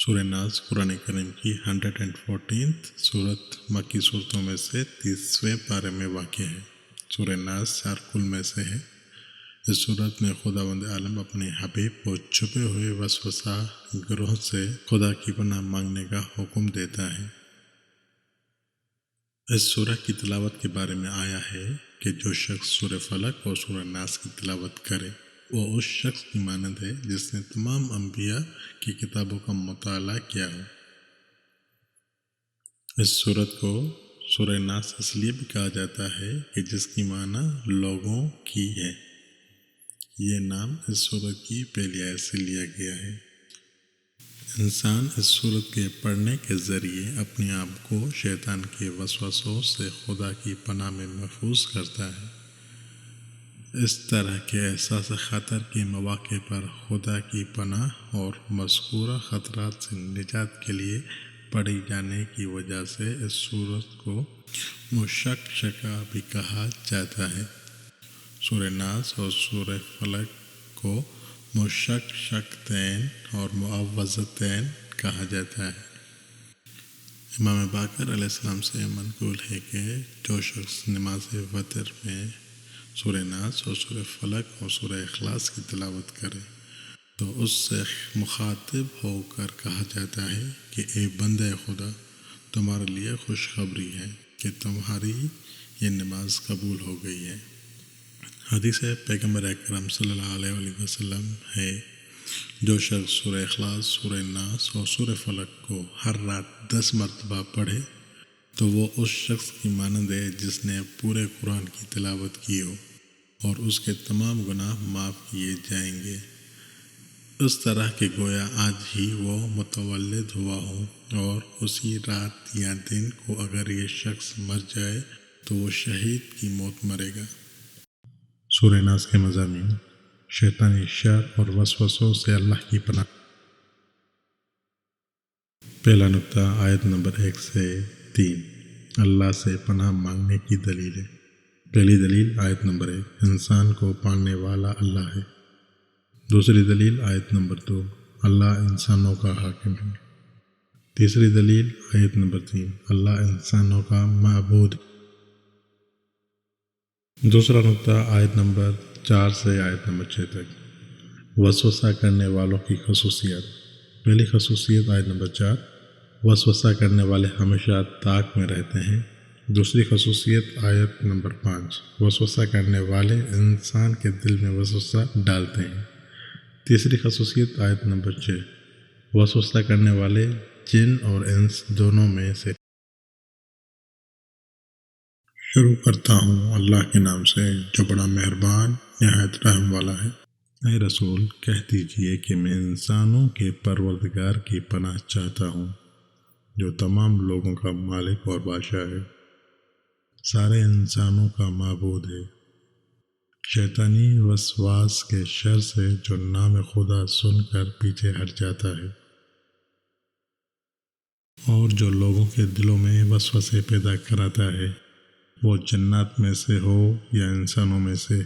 سورہ ناس قرآن کریم کی 114 صورت مکی صورتوں میں سے 30ویں پارے میں واقع ہے۔ سورہ ناس 4 کل میں سے ہے۔ اس صورت میں خداوند عالم اپنے حبیب کو چھپے ہوئے وسوسہ گروہ سے خدا کی پناہ مانگنے کا حکم دیتا ہے۔ اس سورہ کی تلاوت کے بارے میں آیا ہے کہ جو شخص سورہ فلق اور سورہ ناس کی تلاوت کرے وہ اس شخص کی مانند ہے جس نے تمام انبیاء کی کتابوں کا مطالعہ کیا ہو۔ اس سورت کو سورہ ناس اس لیے بھی کہا جاتا ہے کہ جس کی معنی لوگوں کی ہے۔ یہ نام اس سورت کی پہلی آیت سے لیا گیا ہے۔ انسان اس سورت کے پڑھنے کے ذریعے اپنے آپ کو شیطان کے وسوسوں سے خدا کی پناہ میں محفوظ کرتا ہے۔ اس طرح کے احساس خطر کے مواقع پر خدا کی پناہ اور مذکورہ خطرات سے نجات کے لیے پڑھی جانے کی وجہ سے اس سورت کو مشکشکہ بھی کہا جاتا ہے۔ سورہ ناس اور سورہ فلق کو مشکشکتین اور معوذتین کہا جاتا ہے۔ امام باقر علیہ السلام سے منقول ہے کہ جو شخص نماز وتر میں سورہ ناس اور سورہ فلق اور سورہ اخلاص کی تلاوت کرے تو اس سے مخاطب ہو کر کہا جاتا ہے کہ اے بندے خدا، تمہارے لیے خوشخبری ہے کہ تمہاری یہ نماز قبول ہو گئی ہے۔ حدیث پیغمبر اکرم صلی اللہ علیہ وسلم ہے، جو شخص سورہ اخلاص، سورہ ناس اور سورہ فلق کو ہر رات 10 مرتبہ پڑھے تو وہ اس شخص کی مانند ہے جس نے پورے قرآن کی تلاوت کی ہو اور اس کے تمام گناہ معاف کیے جائیں گے، اس طرح کہ گویا آج ہی وہ متولد ہوا ہو، اور اسی رات یا دن کو اگر یہ شخص مر جائے تو وہ شہید کی موت مرے گا۔ سورہ ناس کے مضامین: شیطانی شر اور وسوسوں سے اللہ کی پناہ۔ پہلا نکتہ آیت نمبر 1 سے 3 اللہ سے پناہ مانگنے کی دلیلیں۔ پہلی دلیل آیت نمبر 1 انسان کو پالنے والا اللہ ہے۔ دوسری دلیل آیت نمبر 2 اللہ انسانوں کا حاکم ہے۔ تیسری دلیل آیت نمبر 3 اللہ انسانوں کا معبود ہے۔ دوسرا نکتہ آیت نمبر 4 سے آیت نمبر 6 تک وسوسہ کرنے والوں کی خصوصیات۔ پہلی خصوصیت آیت نمبر 4 وسوسہ کرنے والے ہمیشہ طاق میں رہتے ہیں۔ دوسری خصوصیت آیت نمبر 5 وسوسہ کرنے والے انسان کے دل میں وسوسہ ڈالتے ہیں۔ تیسری خصوصیت آیت نمبر 6 وسوسہ کرنے والے جن اور انس دونوں میں سے۔ شروع کرتا ہوں اللہ کے نام سے جو بڑا مہربان نہایت رحم والا ہے۔ اے رسول، کہہ دیجئے کہ میں انسانوں کے پروردگار کی پناہ چاہتا ہوں جو تمام لوگوں کا مالک اور بادشاہ ہے، سارے انسانوں کا معبود ہے، شیطانی وسواس کے شر سے جو نام خدا سن کر پیچھے ہٹ جاتا ہے اور جو لوگوں کے دلوں میں وسوسے پیدا کراتا ہے، وہ جنات میں سے ہو یا انسانوں میں سے۔